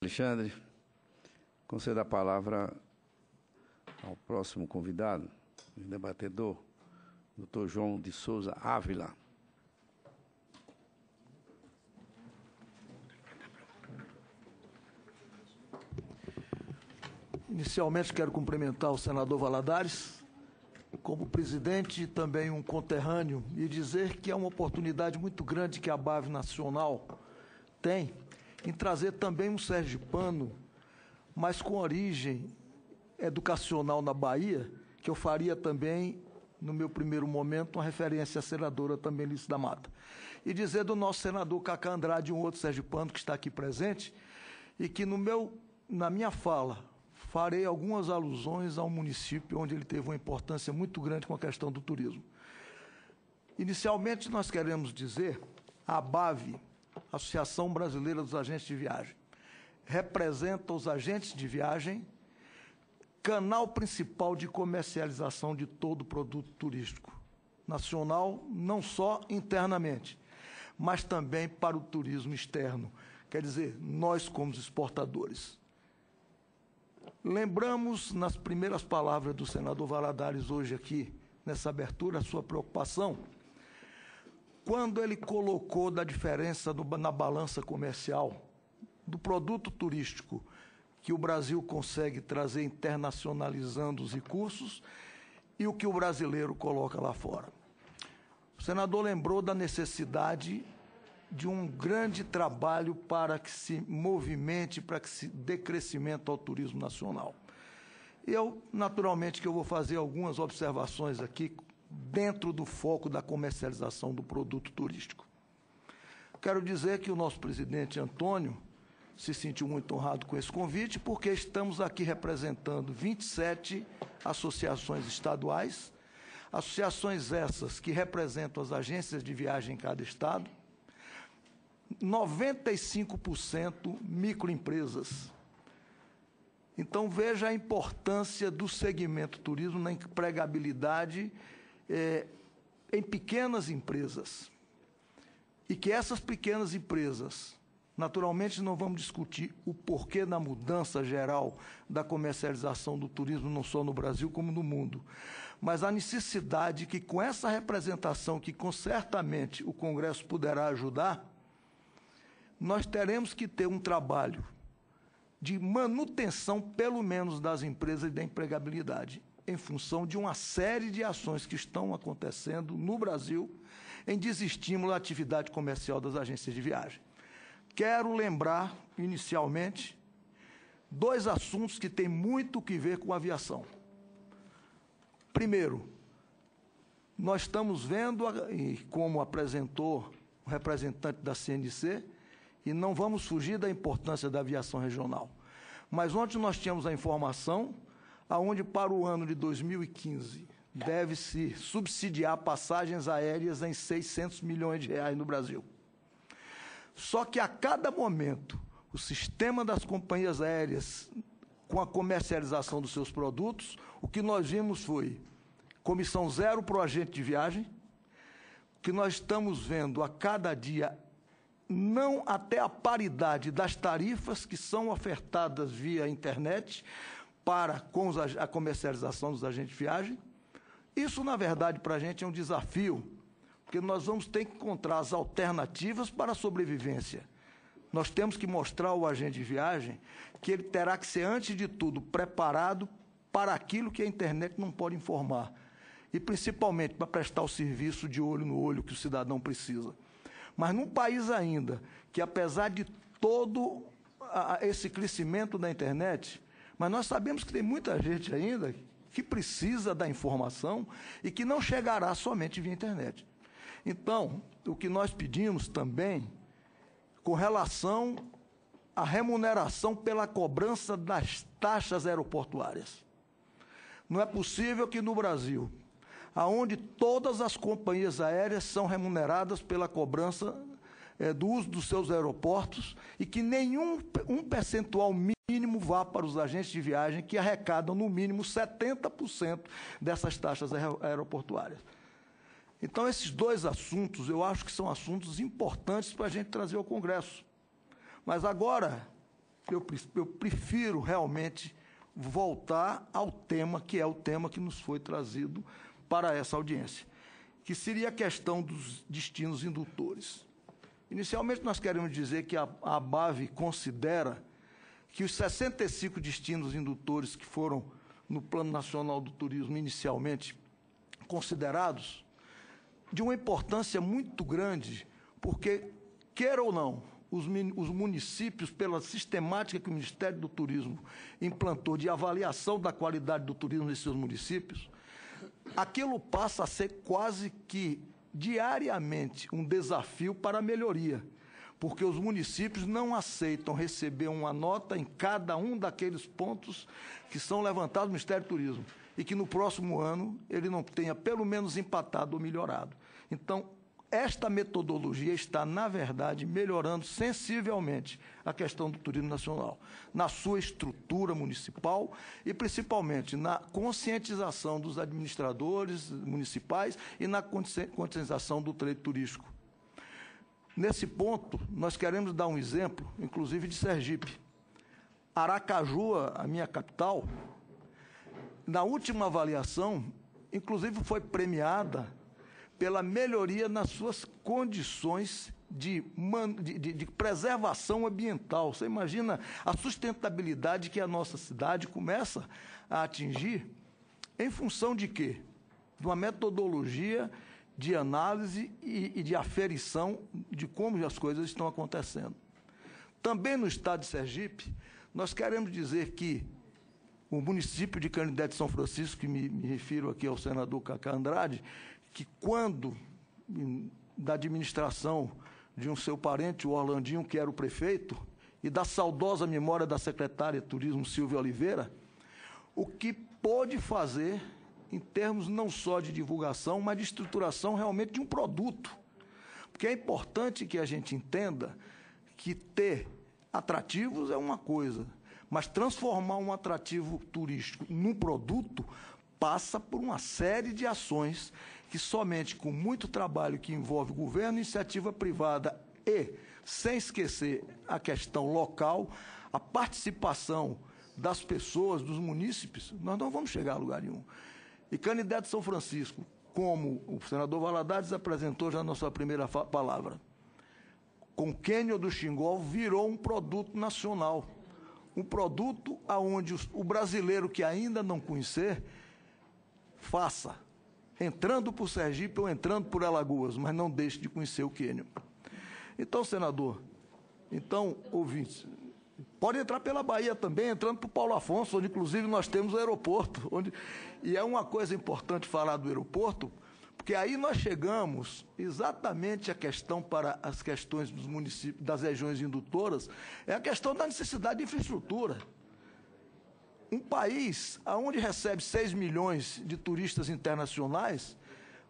Alexandre, conceda a palavra ao próximo convidado, o debatedor, Dr. João de Souza Ávila. Inicialmente, quero cumprimentar o senador Valadares, como presidente e também um conterrâneo, e dizer que é uma oportunidade muito grande que a BAV Nacional tem em trazer também um sergipano, mas com origem educacional na Bahia, que eu faria também, no meu primeiro momento, uma referência à senadora também Lício da Mata. E dizer do nosso senador Cacá Andrade, um outro sergipano que está aqui presente, e que na minha fala farei algumas alusões ao município onde ele teve uma importância muito grande com a questão do turismo. Inicialmente, nós queremos dizer, a ABAV, Associação Brasileira dos Agentes de Viagem, representa os agentes de viagem, canal principal de comercialização de todo o produto turístico nacional, não só internamente, mas também para o turismo externo, quer dizer, nós como exportadores. Lembramos, nas primeiras palavras do senador Valadares hoje aqui, nessa abertura, a sua preocupação, quando ele colocou da diferença na balança comercial do produto turístico que o Brasil consegue trazer internacionalizando os recursos e o que o brasileiro coloca lá fora. O senador lembrou da necessidade de um grande trabalho para que se movimente, para que se dê crescimento ao turismo nacional. Naturalmente, que eu vou fazer algumas observações aqui dentro do foco da comercialização do produto turístico. Quero dizer que o nosso presidente Antônio se sentiu muito honrado com esse convite, porque estamos aqui representando 27 associações estaduais, associações essas que representam as agências de viagem em cada estado, 95% microempresas. Então, veja a importância do segmento turismo na empregabilidade em pequenas empresas. E que essas pequenas empresas, naturalmente não vamos discutir o porquê da mudança geral da comercialização do turismo, não só no Brasil como no mundo, mas a necessidade que com essa representação, que certamente o Congresso poderá ajudar, nós teremos que ter um trabalho de manutenção, pelo menos, das empresas e da empregabilidade, em função de uma série de ações que estão acontecendo no Brasil em desestímulo à atividade comercial das agências de viagem. Quero lembrar, inicialmente, dois assuntos que têm muito que ver com a aviação. Primeiro, nós estamos vendo, e como apresentou o representante da CNC, e não vamos fugir da importância da aviação regional. Mas ontem nós tínhamos a informação aonde para o ano de 2015 deve-se subsidiar passagens aéreas em 600 milhões de reais no Brasil. Só que a cada momento o sistema das companhias aéreas, com a comercialização dos seus produtos, o que nós vimos foi comissão zero para o agente de viagem, que nós estamos vendo a cada dia não até a paridade das tarifas que são ofertadas via internet com a comercialização dos agentes de viagem. Isso, na verdade, para a gente é um desafio, porque nós vamos ter que encontrar as alternativas para a sobrevivência. Nós temos que mostrar ao agente de viagem que ele terá que ser, antes de tudo, preparado para aquilo que a internet não pode informar, e principalmente para prestar o serviço de olho no olho que o cidadão precisa. Mas num país ainda que, apesar de todo esse crescimento da internet, mas nós sabemos que tem muita gente ainda que precisa da informação e que não chegará somente via internet. Então, o que nós pedimos também, com relação à remuneração pela cobrança das taxas aeroportuárias. Não é possível que no Brasil, aonde todas as companhias aéreas são remuneradas pela cobrança do uso dos seus aeroportos e que um percentual mínimo vá para os agentes de viagem que arrecadam no mínimo 70% dessas taxas aeroportuárias. Então, esses dois assuntos, eu acho que são assuntos importantes para a gente trazer ao Congresso. Mas agora, eu prefiro realmente voltar ao tema, que é o tema que nos foi trazido para essa audiência, que seria a questão dos destinos indutores. Inicialmente, nós queremos dizer que a ABAV considera que os 65 destinos indutores que foram no Plano Nacional do Turismo inicialmente considerados, de uma importância muito grande, porque, queira ou não, os municípios, pela sistemática que o Ministério do Turismo implantou de avaliação da qualidade do turismo nesses seus municípios, aquilo passa a ser quase que diariamente um desafio para a melhoria, porque os municípios não aceitam receber uma nota em cada um daqueles pontos que são levantados no Ministério do Turismo e que no próximo ano ele não tenha pelo menos empatado ou melhorado. Então, esta metodologia está, na verdade, melhorando sensivelmente a questão do turismo nacional, na sua estrutura municipal e, principalmente, na conscientização dos administradores municipais e na conscientização do trade turístico. Nesse ponto, nós queremos dar um exemplo, inclusive de Sergipe. Aracaju, a minha capital, na última avaliação, inclusive foi premiada pela melhoria nas suas condições de preservação ambiental. Você imagina a sustentabilidade que a nossa cidade começa a atingir em função de quê? De uma metodologia de análise e de aferição de como as coisas estão acontecendo. Também no estado de Sergipe, nós queremos dizer que o município de Canindé de São Francisco, que me refiro aqui ao senador Cacá Andrade, que quando, da administração de um seu parente, o Orlandinho, que era o prefeito, e da saudosa memória da secretária de Turismo, Silvia Oliveira, o que pôde fazer em termos não só de divulgação, mas de estruturação realmente de um produto. Porque é importante que a gente entenda que ter atrativos é uma coisa, mas transformar um atrativo turístico num produto passa por uma série de ações que somente com muito trabalho que envolve governo, iniciativa privada e, sem esquecer a questão local, a participação das pessoas, dos munícipes, nós não vamos chegar a lugar nenhum. E Canindé de São Francisco, como o senador Valadares apresentou já na sua primeira palavra, com o Cânion do Xingó virou um produto nacional, um produto aonde o brasileiro que ainda não conhecer, faça, entrando por Sergipe ou entrando por Alagoas, mas não deixe de conhecer o Cânion. Então, senador, ouvintes, pode entrar pela Bahia também, entrando por Paulo Afonso, onde inclusive nós temos o aeroporto. E é uma coisa importante falar do aeroporto, porque aí nós chegamos exatamente à questão para as questões dos municípios, das regiões indutoras, é a questão da necessidade de infraestrutura. Um país onde recebe 6 milhões de turistas internacionais,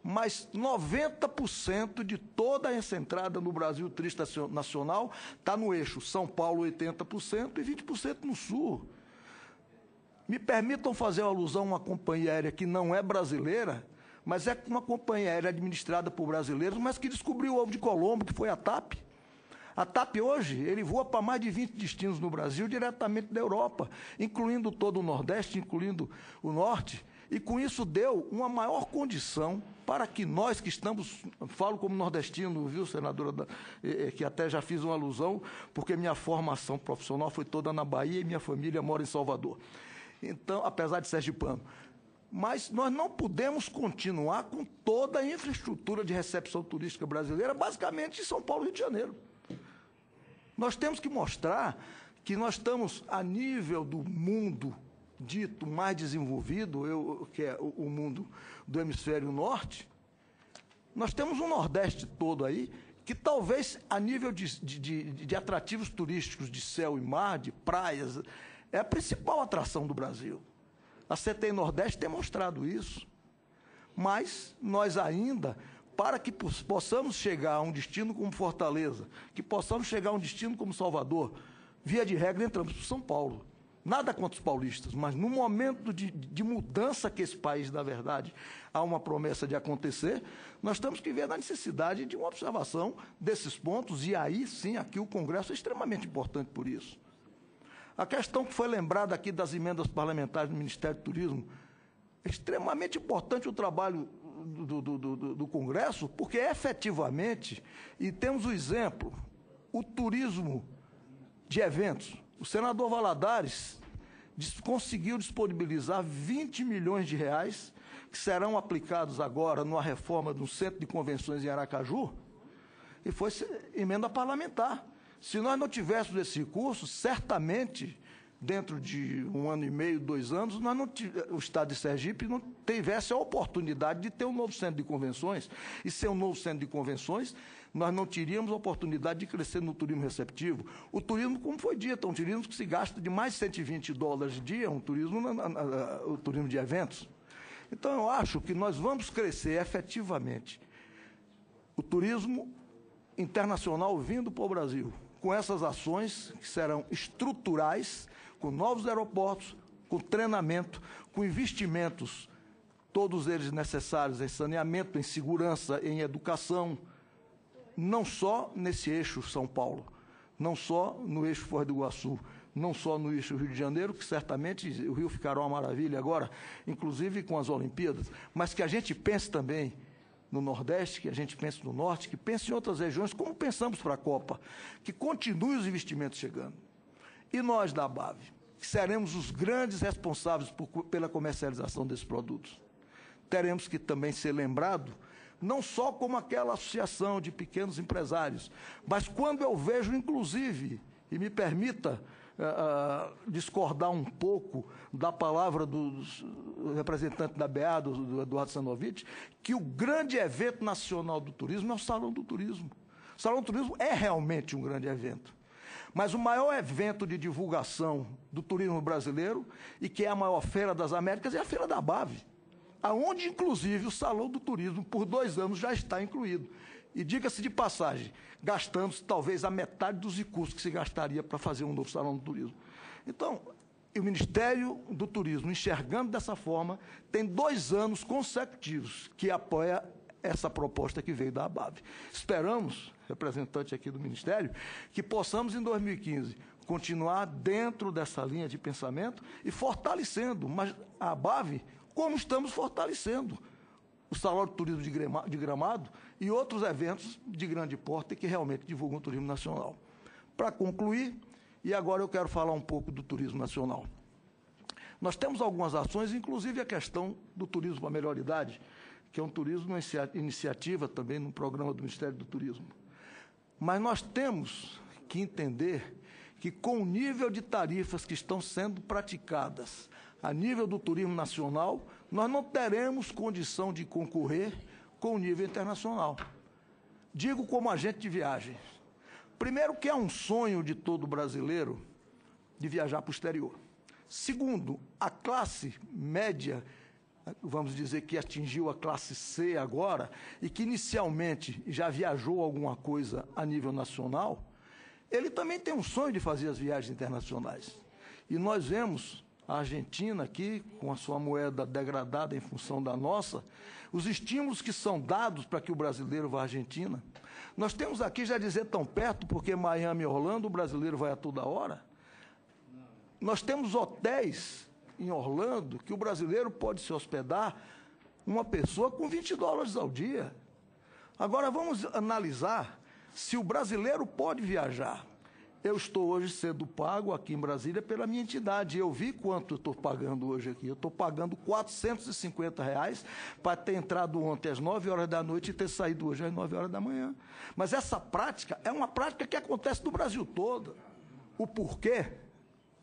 mas 90% de toda essa entrada no Brasil turista nacional está no eixo São Paulo 80% e 20% no sul. Me permitam fazer uma alusão a uma companhia aérea que não é brasileira, mas é uma companhia aérea administrada por brasileiros, mas que descobriu o ovo de Colombo, que foi a TAP. A TAP hoje, ele voa para mais de 20 destinos no Brasil, diretamente da Europa, incluindo todo o Nordeste, incluindo o Norte, e com isso deu uma maior condição para que nós que estamos, falo como nordestino, viu, senadora, que até já fiz uma alusão, porque minha formação profissional foi toda na Bahia e minha família mora em Salvador. Então, apesar de sergipano. Mas nós não podemos continuar com toda a infraestrutura de recepção turística brasileira, basicamente em São Paulo e Rio de Janeiro. Nós temos que mostrar que nós estamos a nível do mundo dito mais desenvolvido, que é o mundo do hemisfério norte. Nós temos um Nordeste todo aí, que talvez a nível de atrativos turísticos de céu e mar, de praias, é a principal atração do Brasil. A CTI Nordeste tem mostrado isso. Mas nós ainda, para que possamos chegar a um destino como Fortaleza, que possamos chegar a um destino como Salvador, via de regra entramos para São Paulo. Nada contra os paulistas, mas no momento de mudança que esse país, na verdade, há uma promessa de acontecer, nós temos que ver a necessidade de uma observação desses pontos, e aí sim, aqui o Congresso é extremamente importante por isso. A questão que foi lembrada aqui das emendas parlamentares do Ministério do Turismo, é extremamente importante o trabalho do Congresso, porque efetivamente, e temos o exemplo, o turismo de eventos. O senador Valadares conseguiu disponibilizar 20 milhões de reais, que serão aplicados agora numa reforma do Centro de Convenções em Aracaju, e foi emenda parlamentar. Se nós não tivéssemos esse recurso, certamente, dentro de 1 ano e meio, 2 anos, o Estado de Sergipe não tivesse a oportunidade de ter um novo centro de convenções. E ser um novo centro de convenções, nós não teríamos a oportunidade de crescer no turismo receptivo. O turismo, como foi dito, é um turismo que se gasta de mais de $120 de dia, o turismo de eventos. Então, eu acho que nós vamos crescer efetivamente o turismo internacional vindo para o Brasil, com essas ações que serão estruturais, com novos aeroportos, com treinamento, com investimentos, todos eles necessários em saneamento, em segurança, em educação, não só nesse eixo São Paulo, não só no eixo Foz do Iguaçu, não só no eixo Rio de Janeiro, que certamente o Rio ficará uma maravilha agora, inclusive com as Olimpíadas, mas que a gente pense também no Nordeste, que a gente pense no Norte, que pense em outras regiões, como pensamos para a Copa, que continue os investimentos chegando. E nós, da ABAV, que seremos os grandes responsáveis pela comercialização desses produtos, teremos que também ser lembrados, não só como aquela associação de pequenos empresários, mas quando eu vejo, inclusive, e me permita discordar um pouco da palavra do representante da BA, do Eduardo Sanovich, que o grande evento nacional do turismo é o Salão do Turismo. O Salão do Turismo é realmente um grande evento. Mas o maior evento de divulgação do turismo brasileiro, e que é a maior feira das Américas, é a Feira da ABAV, aonde, inclusive, o Salão do Turismo, por 2 anos, já está incluído. E, diga-se de passagem, gastamos talvez a metade dos recursos que se gastaria para fazer um novo Salão do Turismo. Então, o Ministério do Turismo, enxergando dessa forma, tem 2 anos consecutivos que apoia essa proposta que veio da ABAV. Esperamos, representante aqui do Ministério, que possamos, em 2015, continuar dentro dessa linha de pensamento e fortalecendo, mas a ABAV, como estamos fortalecendo o Salão do Turismo de Gramado e outros eventos de grande porte que realmente divulgam o turismo nacional. Para concluir, e agora eu quero falar um pouco do turismo nacional. Nós temos algumas ações, inclusive a questão do turismo para a melhor idade, que é um turismo, iniciativa também no programa do Ministério do Turismo. Mas nós temos que entender que, com o nível de tarifas que estão sendo praticadas a nível do turismo nacional, nós não teremos condição de concorrer com o nível internacional. Digo como agente de viagem. Primeiro, que é um sonho de todo brasileiro de viajar para o exterior. Segundo, a classe média, vamos dizer que atingiu a classe C agora, e que inicialmente já viajou alguma coisa a nível nacional, ele também tem um sonho de fazer as viagens internacionais. E nós vemos a Argentina aqui, com a sua moeda degradada em função da nossa, os estímulos que são dados para que o brasileiro vá à Argentina. Nós temos aqui, já dizer tão perto, porque Miami e Orlando, o brasileiro vai a toda hora. Nós temos hotéis em Orlando que o brasileiro pode se hospedar uma pessoa com $20 ao dia. Agora, vamos analisar se o brasileiro pode viajar. Eu estou hoje sendo pago aqui em Brasília pela minha entidade. Eu vi quanto eu estou pagando hoje aqui. Eu estou pagando R$450 para ter entrado ontem às 9 horas da noite e ter saído hoje às 9 horas da manhã. Mas essa prática é uma prática que acontece no Brasil todo. O porquê?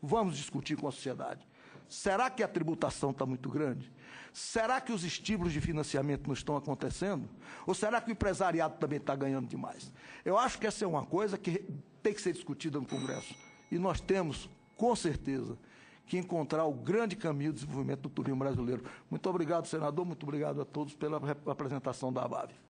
Vamos discutir com a sociedade. Será que a tributação está muito grande? Será que os estímulos de financiamento não estão acontecendo? Ou será que o empresariado também está ganhando demais? Eu acho que essa é uma coisa que tem que ser discutida no Congresso. E nós temos, com certeza, que encontrar o grande caminho de desenvolvimento do turismo brasileiro. Muito obrigado, senador, muito obrigado a todos pela apresentação da ABAV.